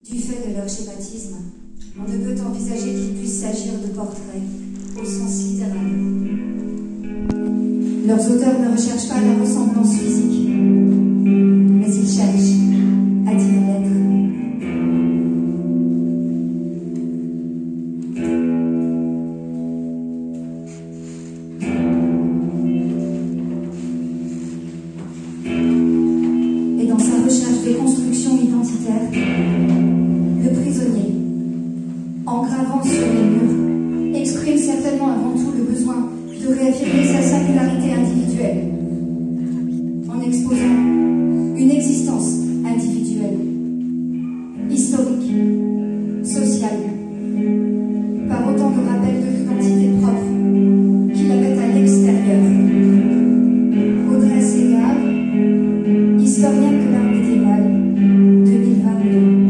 Du fait de leur schématisme, on ne peut envisager qu'il puisse s'agir de portraits au sens littéral. Leurs auteurs ne recherchent pas la ressemblance physique, mais ils cherchent à dire l'être. Et dans sa recherche de construction identitaire, le prisonnier, en gravant sur les murs, exprime certainement avant tout le besoin de réaffirmer sa singularité individuelle, en exposant une existence individuelle, historique, sociale, par autant de rappels de l'identité propre qu'il avait à l'extérieur. Audrey Segar, historienne de l'art médiéval, 2022.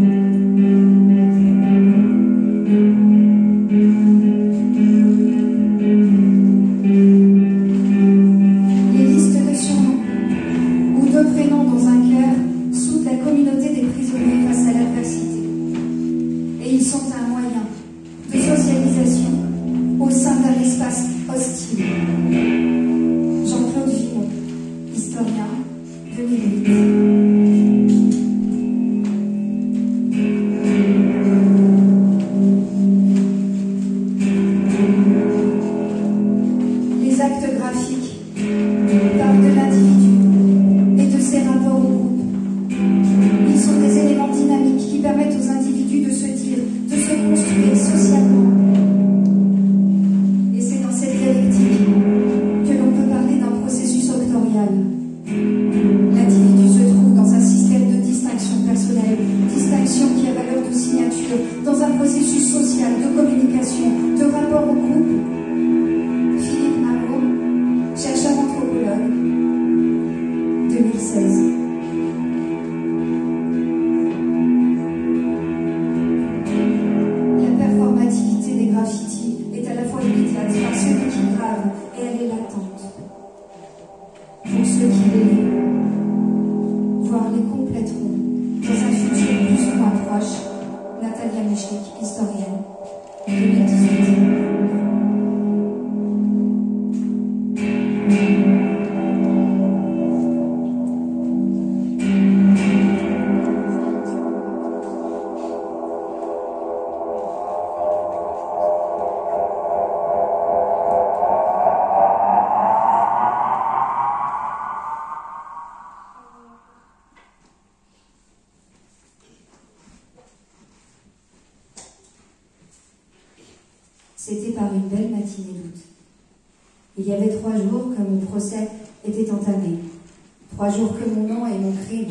C'était par une belle matinée d'août. Il y avait 3 jours que mon procès était entamé. 3 jours que mon nom et mon crime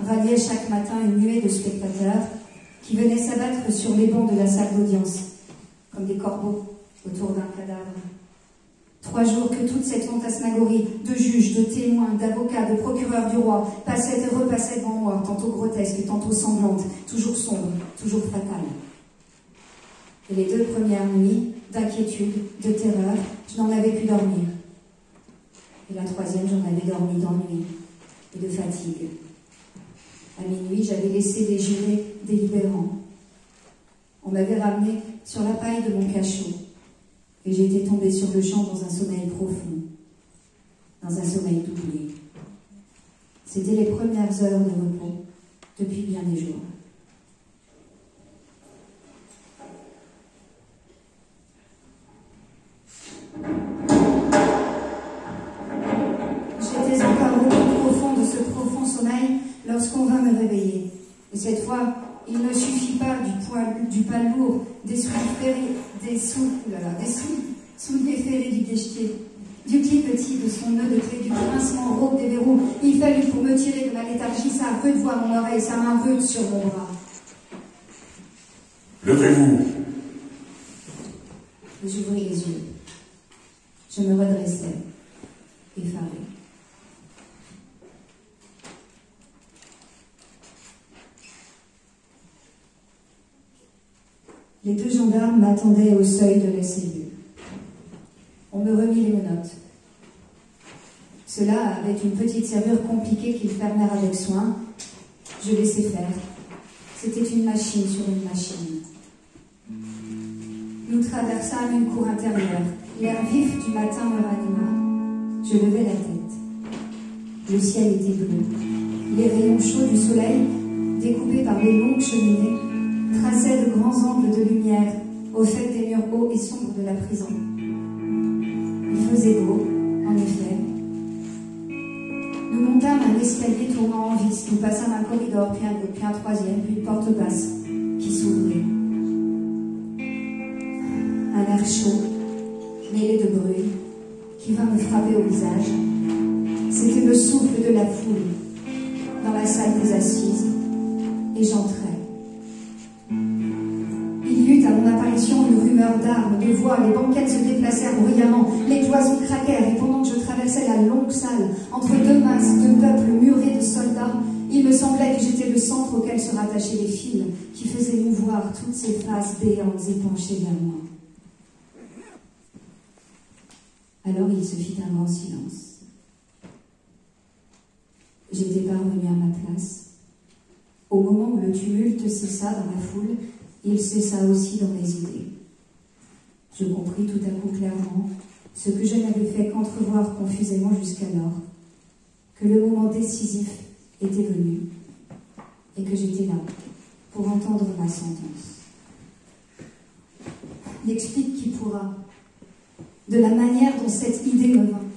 ralliaient chaque matin une nuée de spectateurs qui venaient s'abattre sur les bancs de la salle d'audience, comme des corbeaux autour d'un cadavre. 3 jours que toute cette fantasmagorie de juges, de témoins, d'avocats, de procureurs du roi passait et repassait devant moi, tantôt grotesque, tantôt sanglante, toujours sombre, toujours fatale. Et les 2 premières nuits, d'inquiétude, de terreur, je n'en avais pu dormir. Et la 3e, j'en avais dormi d'ennui et de fatigue. À minuit, j'avais laissé des jurés délibérants. On m'avait ramené sur la paille de mon cachot, et j'étais tombée sur le champ dans un sommeil profond, dans un sommeil doublé. C'était les premières heures de repos depuis bien des jours. J'étais encore au plus profond de ce profond sommeil lorsqu'on vint me réveiller. Et cette fois, il ne suffit pas du pas lourd, des souliers ferrés du guichetier, du cliquetis de son nœud de clé, du grincement rauque des verrous. Il fallut pour me tirer de ma léthargie sa rude voix à mon oreille, sa main rude sur mon bras. Levez-vous. J'ouvris les yeux. Je me redressais, effarée. Les 2 gendarmes m'attendaient au seuil de la cellule. On me remit les menottes. Cela, avec une petite serrure compliquée qu'ils fermèrent avec soin, je laissai faire, C'était une machine sur une machine. Nous traversâmes une cour intérieure. L'air vif du matin me ranima. Je levai la tête. Le ciel était bleu. Les rayons chauds du soleil, découpés par les longues cheminées, traçaient de grands angles de lumière au fait des murs hauts et sombres de la prison. Il faisait beau, en effet. Nous montâmes un escalier tournant en vis. Nous passâmes un corridor, puis un troisième, puis une porte basse qui s'ouvrit. Un air chaud, mêlé de bruit, qui vint me frapper au visage. C'était le souffle de la foule dans la salle des assises, et j'entrai. Il y eut à mon apparition une rumeur d'armes, de voix, les banquettes se déplacèrent bruyamment, les cloisons craquèrent, et pendant que je traversais la longue salle, entre deux masses de peuple muré de soldats, il me semblait que j'étais le centre auquel se rattachaient les fils qui faisaient mouvoir toutes ces faces béantes et penchées vers moi. Alors il se fit un grand silence. J'étais parvenue à ma place. Au moment où le tumulte cessa dans la foule, il cessa aussi dans mes idées. Je compris tout à coup clairement ce que je n'avais fait qu'entrevoir confusément jusqu'alors, que le moment décisif était venu et que j'étais là pour entendre ma sentence. Il explique qui pourra de la manière dont cette idée me vint,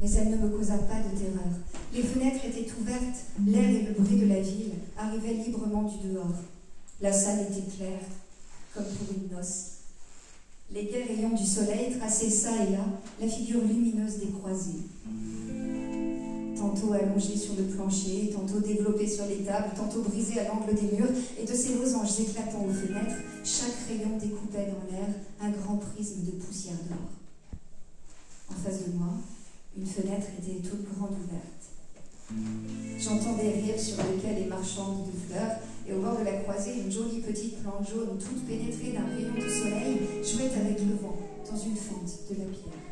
mais elle ne me causa pas de terreur. Les fenêtres étaient ouvertes, l'air et le bruit de la ville arrivaient librement du dehors. La salle était claire, comme pour une noce. Les gais rayons du soleil traçaient çà et là la figure lumineuse des croisés. Tantôt allongés sur le plancher, tantôt développés sur les tables, tantôt brisés à l'angle des murs, et de ces losanges éclatants aux fenêtres, chaque rayon découpait dans l'air un grand prisme de poussière d'or. En face de moi, une fenêtre était toute grande ouverte. J'entendais rire sur le quai les marchandes de fleurs, et au bord de la croisée, une jolie petite plante jaune, toute pénétrée d'un rayon de soleil, jouait avec le vent dans une fente de la pierre.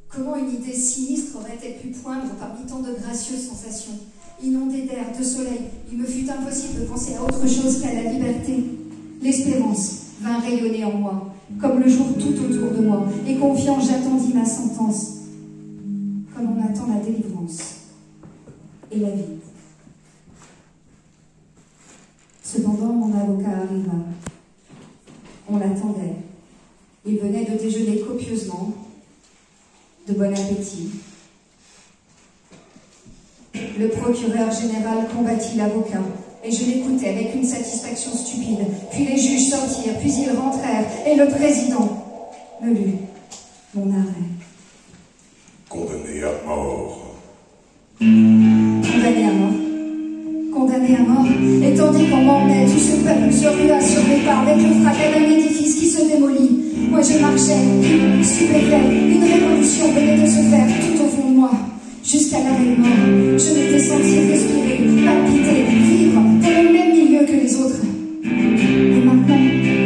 Comment une idée sinistre aurait-elle pu poindre parmi tant de gracieuses sensations? Inondée d'air, de soleil, il me fut impossible de penser à autre chose qu'à la liberté. L'espérance vint rayonner en moi, comme le jour tout autour de moi, et confiant, j'attendis ma sentence, comme on attend la délivrance et la vie. Cependant, mon avocat arriva. On l'attendait. Il venait de déjeuner copieusement, de bon appétit. Le procureur général combattit l'avocat, et je l'écoutais avec une satisfaction stupide. Puis les juges sortirent, puis ils rentrèrent, et le président me lut mon arrêt. Condamné à mort. Condamné à mort. Condamné à mort. Et tandis qu'on m'emmenait, tout ce peuple se rua sur mes pas avec le fracas d'un édifice qui se démolit. Moi je marchais, stupéfait. Une révolution venait de se faire tout au fond de moi. Jusqu'à l'arrêt mort, je m'étais senti respirer, palpiter, vivre dans le même milieu que les autres. Et maintenant,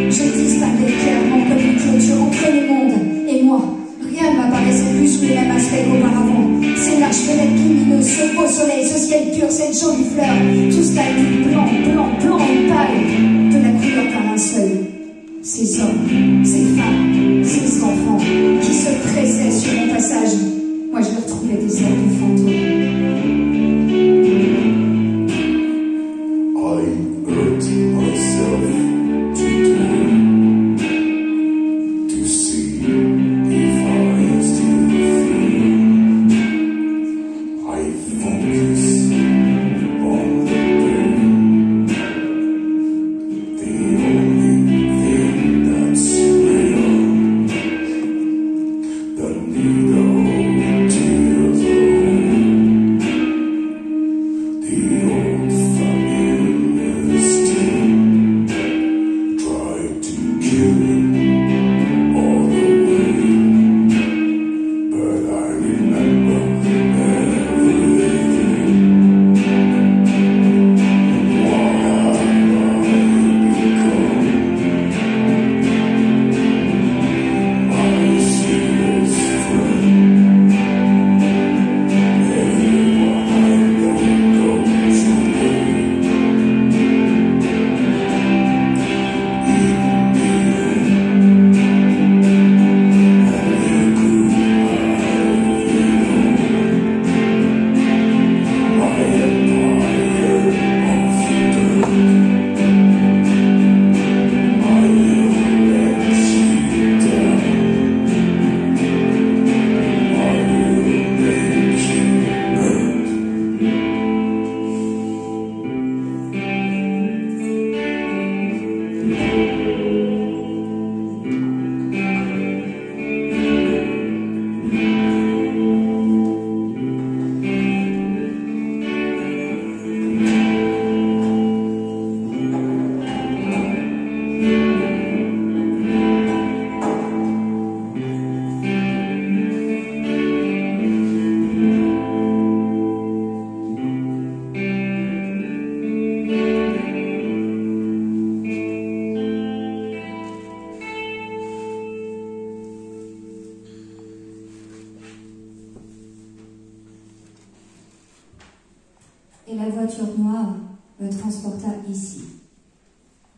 je distinguais clairement comme une clôture entre le monde et moi. Rien ne m'apparaissait plus sous les mêmes aspects qu'auparavant. Ces larges fenêtres lumineuses, ce beau soleil, ce ciel pur, cette jolie fleur, tout cela était blanc, blanc, blanc et pâle, de la couleur d'un linceul. Ces hommes, ces femmes, ces enfants qui se pressaient sur mon passage. Moi, je retrouvais des airs de fantômes.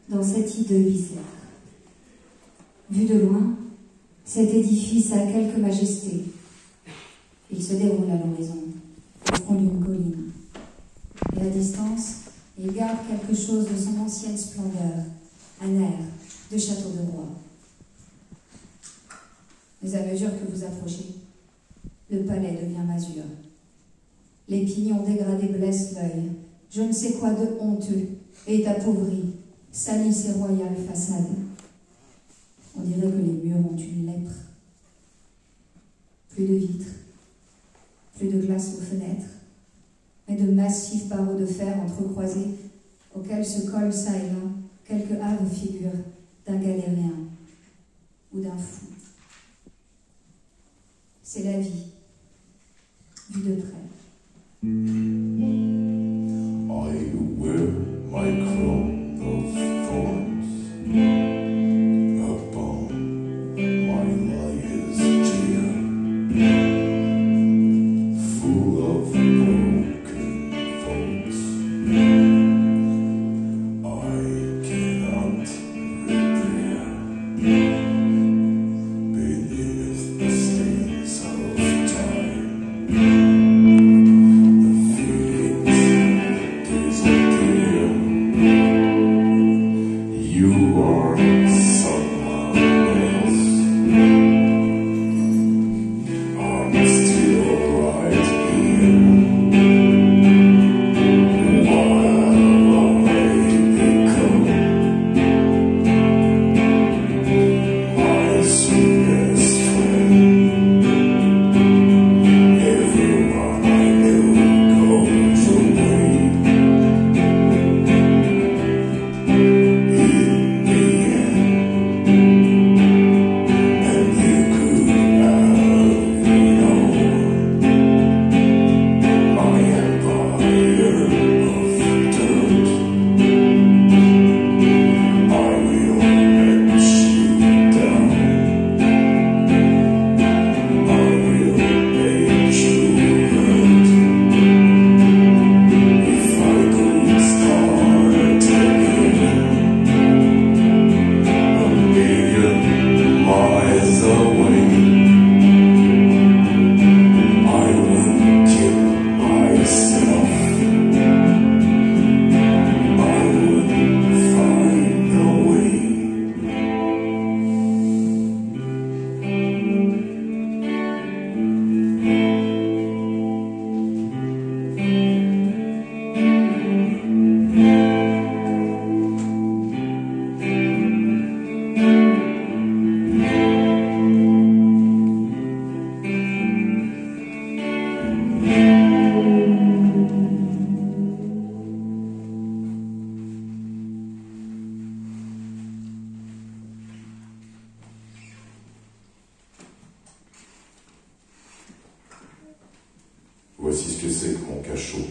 dans cette hideux bizarre. Vu de loin, cet édifice a quelque majesté. Il se déroule à l'horizon, au fond d'une colline. Et à distance, il garde quelque chose de son ancienne splendeur, un air de château de roi. Mais à mesure que vous approchez, le palais devient masure. Les pignons dégradés blessent l'œil. Je ne sais quoi de honteux et d'appauvri salit ces royales façades. On dirait que les murs ont une lèpre. Plus de vitres, plus de glace aux fenêtres, mais de massifs barreaux de fer entrecroisés auxquels se collent çà et là quelques hâves figures d'un galérien ou d'un fou. C'est la vie, vue de près. I wear my crown of thorns upon my liar's chair, full of broken thoughts. I cannot repair beneath the stains of time. Voici ce que c'est que mon cachot.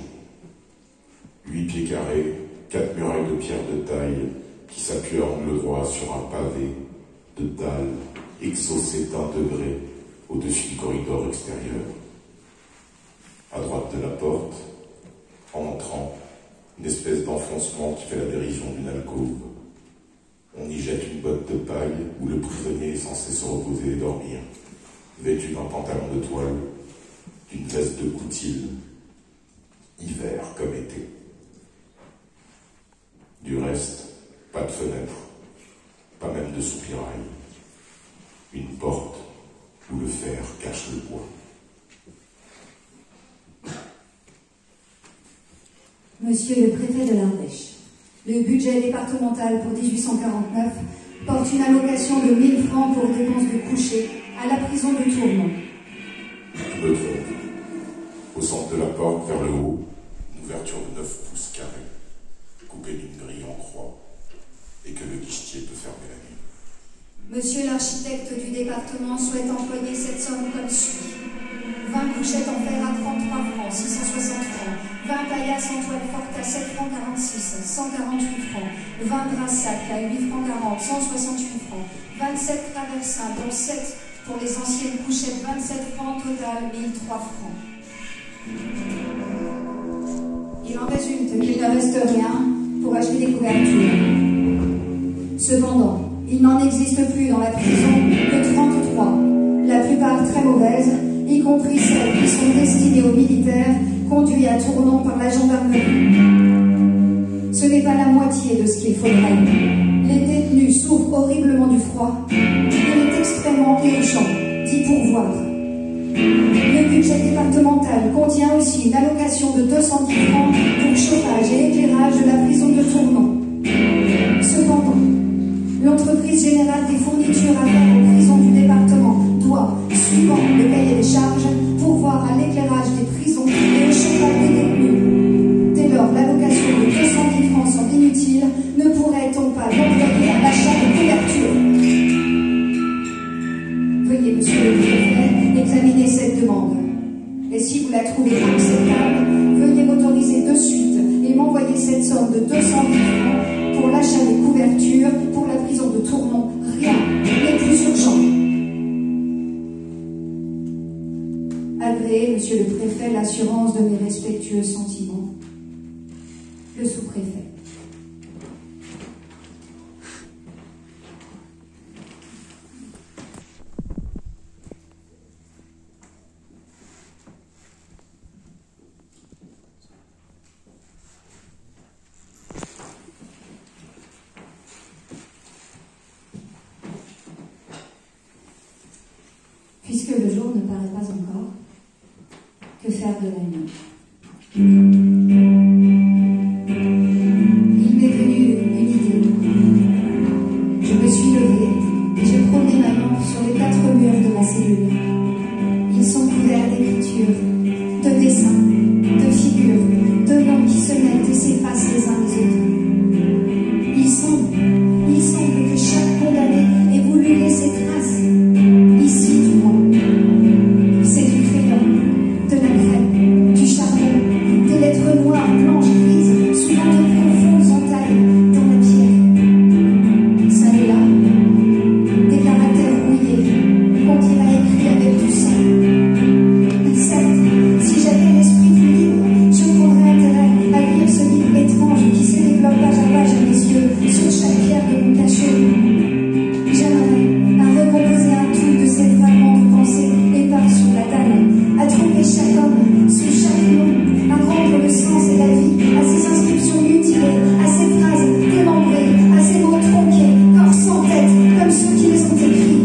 8 pieds carrés, 4 murailles de pierre de taille qui s'appuient à angle droit sur un pavé de dalles exhaussé d'1 degré au-dessus du corridor extérieur. À droite de la porte, en entrant, une espèce d'enfoncement qui fait la dérision d'une alcôve. On y jette une botte de paille où le prisonnier est censé se reposer et dormir, vêtu d'un pantalon de toile, d'une veste de coutil, hiver comme été. Du reste, pas de fenêtre, pas même de soupirail. Une porte où le fer cache le bois. Monsieur le préfet de l'Ardèche, le budget départemental pour 1849 porte une allocation de 1000 francs pour dépenses de coucher à la prison de Tournon. Je me trompe. Au centre de la porte, vers le haut, une ouverture de 9 pouces carrés, coupée d'une grille en croix, et que le guichetier peut fermer la nuit. Monsieur l'architecte du département souhaite employer cette somme comme suit. 20 couchettes en fer à 33 francs, 660 francs. 20 paillasses en toile forte à 7 francs 46, 148 francs. 20 draps sacs à 8 francs 40, 168 francs. 27 traversins, dont 7 pour les anciennes couchettes, 27 francs, total 1003 francs. Il en résulte qu'il ne reste rien pour acheter des couvertures. Cependant, il n'en existe plus dans la prison que 33, la plupart très mauvaises, y compris celles qui sont destinées aux militaires conduits à Tournon par la gendarmerie. Ce n'est pas la moitié de ce qu'il faudrait. Les détenus souffrent horriblement du froid. Il est extrêmement urgent d'y pourvoir. Le budget départemental contient aussi une allocation de 210 francs pour chauffage et éclairage de la prison de Tournon. Cependant, l'entreprise générale des fournitures à faire aux prisons du département doit, suivant le cahier des charges, pourvoir à l'éclairage des prisons et au chauffage des détenus. Dès lors, l'allocation de 210 francs semble inutile. Ne pourrait-on pas l'employer à l'achat de couverture? Veuillez, monsieur le préfet, examiner cette demande. Et si vous la trouvez acceptable, veuillez m'autoriser de suite et m'envoyer cette somme de 210 francs pour l'achat des couvertures pour la prison de Tournon. Rien n'est plus urgent. Agréez, monsieur le préfet, l'assurance de mes respectueux sentiments. Le sous-préfet. Puisque le jour ne paraît pas encore, que faire de la nuit? Il m'est venu une idée. Je me suis levée et je promenais ma lampe sur les 4 murs de ma cellule. Ils sont couverts d'écritures, de dessins, de figures, de noms qui se mettent et s'effacent les uns les autres. Il semble que chaque condamné ait voulu laisser trace, ici du moins. C'est du crayon, de la craie, du charbon, des lettres noires, blanches, grises, souvent de profondes entailles dans la pierre. Ça et là, des caractères rouillés, qu'on dirait écrits avec du sang. Et certes, si j'avais l'esprit plus libre, je prendrais intérêt à lire ce livre étrange qui se développe page à page à mes yeux sur chaque pierre de mon cachot. J'aimerais à recomposer un tout de ces fragments de pensée épars sur la dalle, à trouver chaque homme sous chaque nom, à rendre le sens et la vie à ces inscriptions mutilées, à ces phrases démembrées, à ces mots tronqués, corps sans tête, comme ceux qui les ont écrits.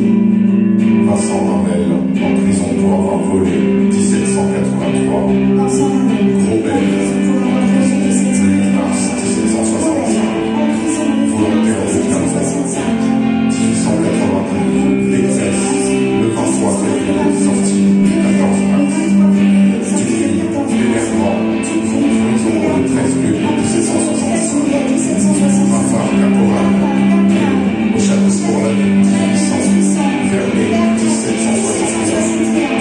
Vincent Ramel, en prison pour avoir volé, 1783. Vincent Ramel, Gros en prison pour avoir volé, 1783. Mars 1765. En prison Volontaire de 1765. 1882. Pécresse, le 23 février, sorti, 14 mars. L'énervement, prison le 13 mai 1765. Rafard Caporal, au château pour la 1800. Vernet, 1761.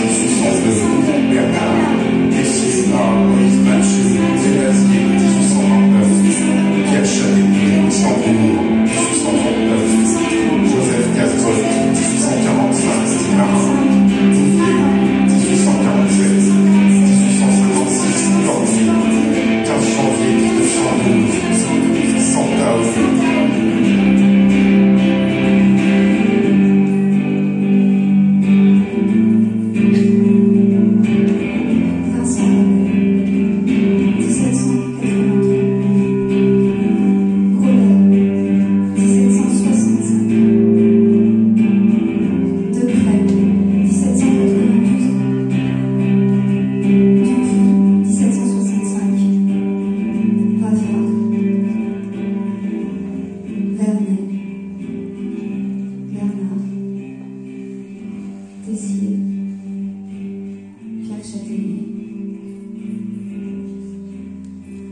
1802. Bernard, Tessier, Moïse Mathieu, Zélazier, 1829. Pierre Châtaignier, Sambourg, 1839. Joseph Castrol, 1845. Marin, Bouvier, 1847. 1856. Corville, 15 janvier 1912. Santaoui.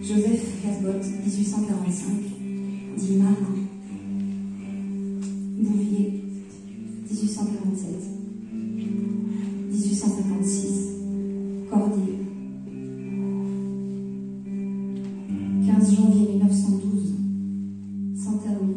Joseph Casbot, 1845, dit Marin. Bouvier, 1847. 1856, Cordier. 15 janvier 1912, Santaoui.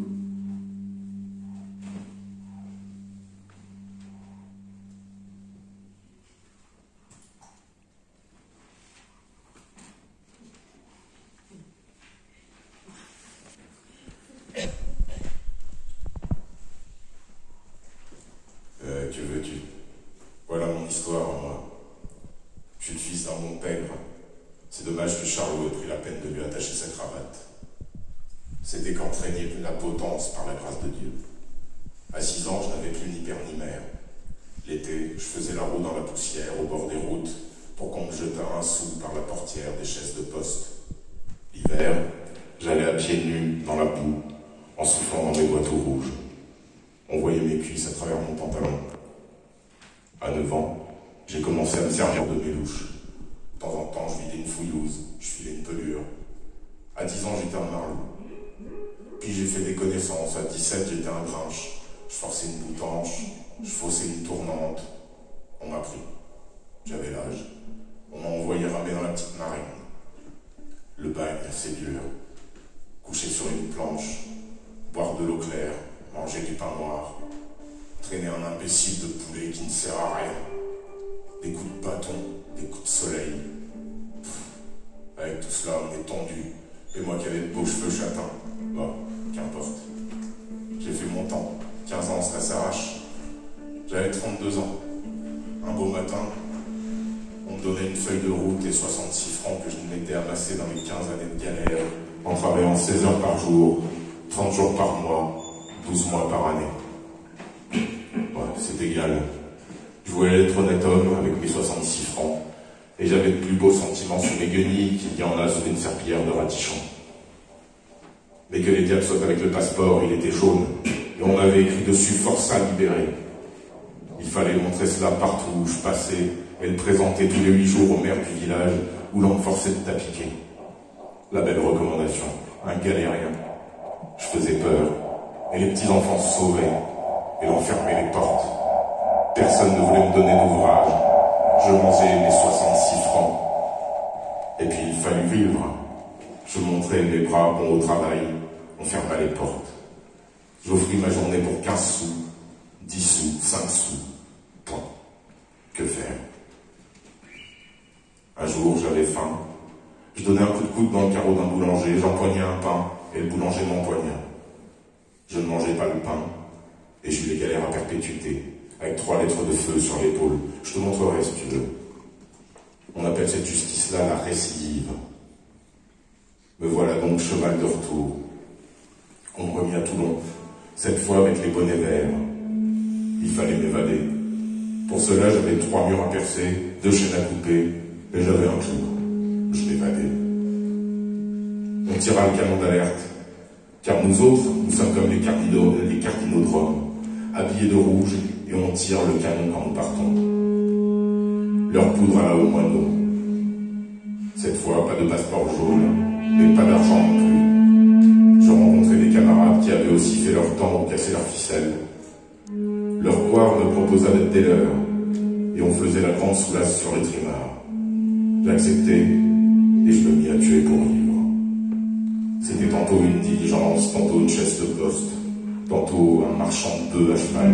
potence par la grâce de Dieu. À 6 ans, je n'avais plus ni père ni mère. L'été, je faisais la roue dans la poussière au bord des routes pour qu'on me jetât un sou par la portière des chaises de poste. L'hiver, j'allais à pieds nus dans la boue en soufflant dans mes boîtes rouges. On voyait mes cuisses à travers mon pantalon. À 9 ans, j'ai commencé à me servir de mes louches. De temps en temps, je vidais une fouillouse, je filais une pelure. À 10 ans, j'étais un marlou. Puis j'ai fait des connaissances. À 17, j'étais un grinche. Je forçais une boutanche, je faussais une tournante. On m'a pris. J'avais l'âge. On m'a envoyé ramer dans la petite marine. Le bagne, c'est dur. Coucher sur une planche, boire de l'eau claire, manger du pain noir, traîner un imbécile de poulet qui ne sert à rien. Des coups de bâton, des coups de soleil. Avec tout cela, on est tendu. Et moi qui avais de beaux cheveux châtains, bah, qu'importe. J'ai fait mon temps. 15 ans, ça s'arrache. J'avais 32 ans. Un beau matin, on me donnait une feuille de route et 66 francs que je m'étais amassé dans mes 15 années de galère, en travaillant 16 heures par jour, 30 jours par mois, 12 mois par année. Ouais, c'est égal. Je voulais être honnête homme avec mes 66 francs, et j'avais de plus beaux sentiments sur mes guenilles qu'il y en a sur une serpillière de ratichon. Mais que les diables soient avec le passeport, il était jaune, et on avait écrit dessus « Forçat libéré ». Il fallait montrer cela partout où je passais, et le présenter tous les 8 jours au maire du village où l'on me forçait de t'appliquer. La belle recommandation, un galérien. Je faisais peur, et les petits-enfants se sauvaient, et l'on fermait les portes. Personne ne voulait me donner d'ouvrage. Je mangeais mes 66 francs. Et puis il fallut vivre. Je montrais mes bras bons au travail, on ferma les portes. J'offris ma journée pour 15 sous, 10 sous, 5 sous. Point. Que faire? Un jour, j'avais faim. Je donnais un coup de coude dans le carreau d'un boulanger, j'empoignais un pain, et le boulanger m'empoigna. Je ne mangeais pas le pain, et j'eus les galères à perpétuité, avec 3 lettres de feu sur l'épaule. Je te montrerai si tu veux. On appelle cette justice-là la récidive. Me voilà donc cheval de retour. On me remit à Toulon, cette fois avec les bonnets verts. Il fallait m'évader. Pour cela, j'avais 3 murs à percer, 2 chaînes à couper, et j'avais un clou. Je m'évadais. On tira le canon d'alerte, car nous autres, nous sommes comme les cardinaux de Rome, habillés de rouge, et on tire le canon quand nous partons. Leur poudre à la au moineau. Cette fois, pas de passeport jaune, mais pas d'argent non plus. Je rencontrais des camarades qui avaient aussi fait leur temps ou cassé leurs ficelles. Leur poire me proposa d'être des leurs, et on faisait la grande soulasse sur les trimards. J'acceptais, et je me mis à tuer pour vivre. C'était tantôt une diligence, tantôt une chaise de poste, tantôt un marchand de bœufs à cheval.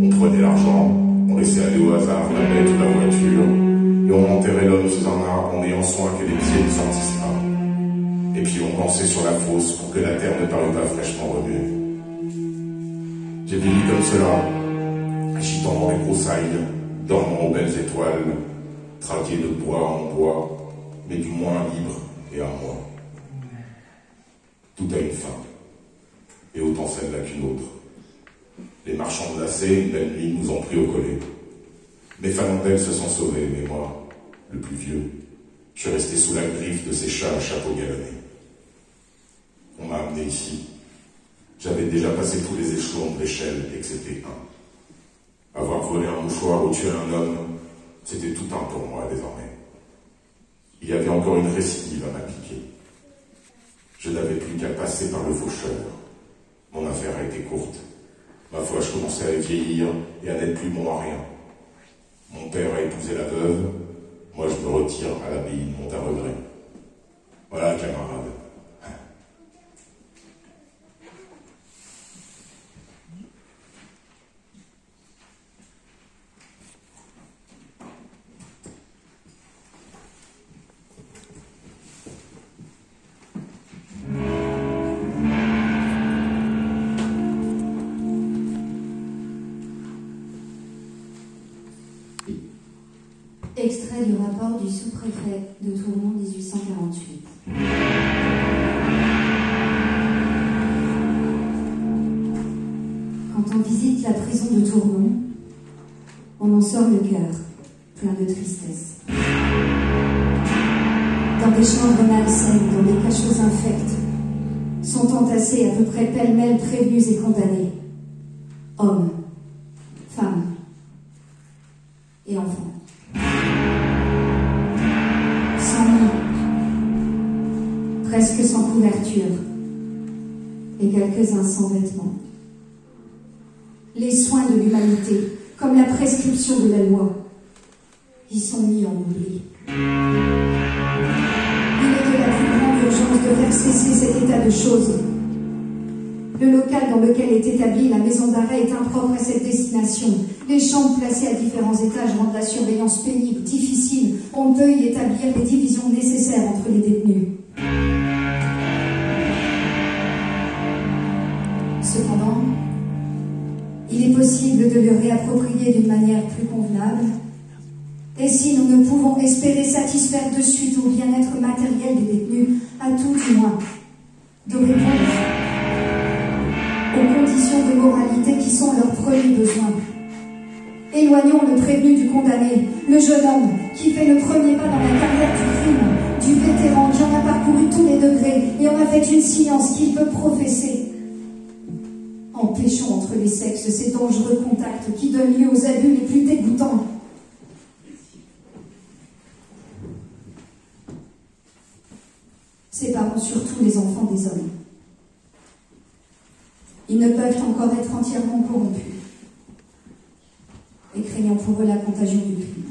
On prenait l'argent, on laissait aller au hasard la bête ou la voiture, et on enterrait l'homme sous un arbre en ayant soin que les pieds ne sortissent pas. Et puis on pensait sur la fosse pour que la terre ne parût pas fraîchement remuée. J'ai vécu comme cela, agitant dans les broussailles, dormant aux belles étoiles, traqué de bois en bois, mais du moins libre et à moi. Tout a une fin, et autant celle-là qu'une autre. Les marchands de lacets, une belle nuit, nous ont pris au collet. Mes fanandelles se sont sauvés, mais moi, le plus vieux, je suis resté sous la griffe de ces chats à chapeau galonné. On m'a amené ici. J'avais déjà passé tous les échelons de l'échelle, excepté un. Avoir volé un mouchoir ou tué un homme, c'était tout un pour moi désormais. Il y avait encore une récidive à m'appliquer. Je n'avais plus qu'à passer par le faucheur. Mon affaire a été courte. Ma foi, je commençais à vieillir et à n'être plus bon à rien. Mon père a épousé la veuve, moi je me retire à l'abbaye de Montarregret. Voilà, camarade. Extrait du rapport du sous-préfet de Toulon 1848. quitte la prison de Tournon, on en sort le cœur plein de tristesse. Dans des chambres malsaines, dans des cachots infects, sont entassés à peu près pêle-mêle prévenus et condamnés. Hommes, femmes et enfants. Sans lit, presque sans couverture, et quelques-uns sans vêtements. Les soins de l'humanité, comme la prescription de la loi, y sont mis en oubli. Il est de la plus grande urgence de faire cesser cet état de choses. Le local dans lequel est établie la maison d'arrêt est impropre à cette destination. Les chambres placées à différents étages rendent la surveillance pénible, difficile. On ne peut y établir les divisions nécessaires entre les détenus. Cependant, il est possible de le réapproprier d'une manière plus convenable. Et si nous ne pouvons espérer satisfaire de suite au bien-être matériel des détenus, à tout du moins, de répondre aux conditions de moralité qui sont leurs premiers besoins. Éloignons le prévenu du condamné, le jeune homme qui fait le premier pas dans la carrière du crime, du vétéran qui en a parcouru tous les degrés et en a fait une science qu'il peut professer. Empêchons entre les sexes ces dangereux contacts qui donnent lieu aux abus les plus dégoûtants. Séparons surtout les enfants des hommes. Ils ne peuvent encore être entièrement corrompus, et craignant pour eux la contagion du crime.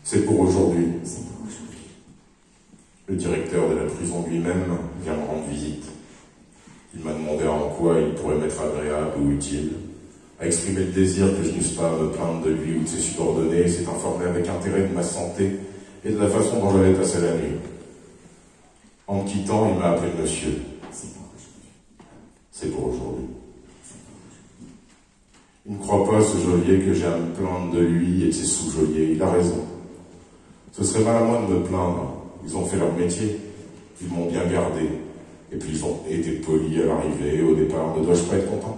C'est pour aujourd'hui. Le directeur de la prison lui-même vient me rendre visite. Il m'a demandé en quoi il pourrait m'être agréable ou utile, a exprimé le désir que je n'eusse pas à me plaindre de lui ou de ses subordonnés, et s'est informé avec intérêt de ma santé et de la façon dont j'allais passer la nuit. En me quittant, il m'a appelé monsieur. C'est pour aujourd'hui. Il ne croit pas, ce geôlier, que j'ai à me plaindre de lui et de ses sous-geôliers. Il a raison. Ce serait mal à moi de me plaindre. Ils ont fait leur métier. Ils m'ont bien gardé. Et puis ils ont été polis à l'arrivée et au départ. Ne dois-je pas être content?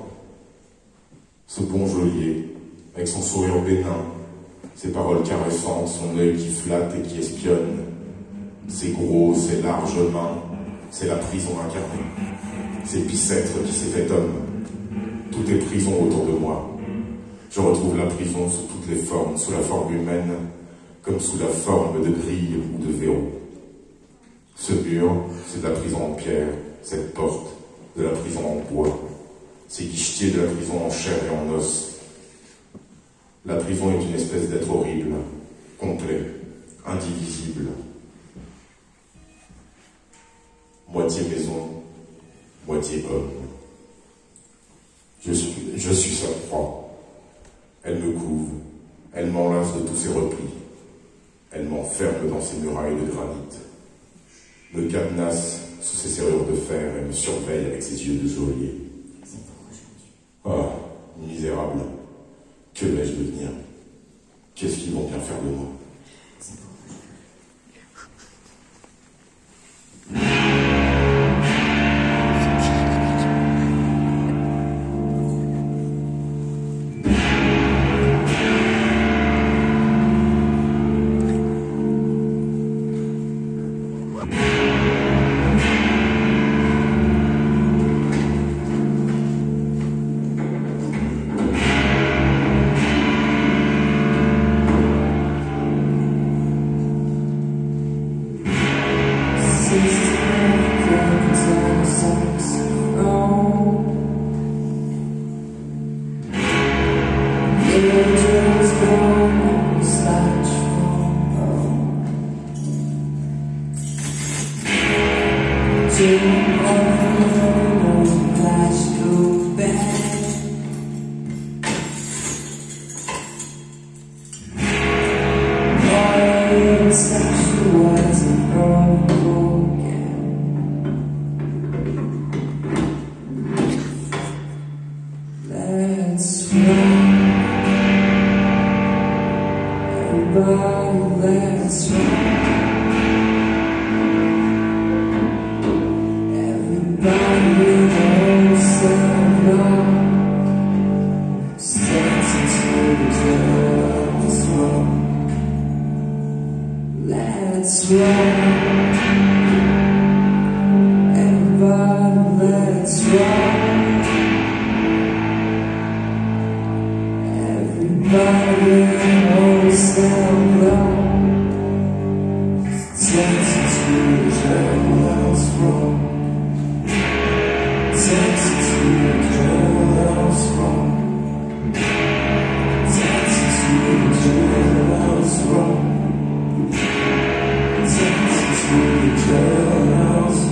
Ce bon geôlier, avec son sourire bénin, ses paroles caressantes, son œil qui flatte et qui espionne, ses gros, ses larges mains, c'est la prison incarnée. C'est Bicêtre qui s'est fait homme. Tout est prison autour de moi. Je retrouve la prison sous toutes les formes, sous la forme humaine, comme sous la forme de grille ou de verrou. Ce mur, c'est de la prison en pierre, cette porte, de la prison en bois, ces guichetiers de la prison en chair et en os. La prison est une espèce d'être horrible, complet, indivisible. Moitié maison, moitié homme. Je suis sa proie. Elle me couve, elle m'enlace de tous ses replis. Elle m'enferme dans ses murailles de granit. me cadenasse sous ses serrures de fer et me surveille avec ses yeux de geôlier. Ah, misérable, que vais-je devenir? Qu'est-ce qu'ils vont bien faire de moi?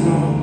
Wrong.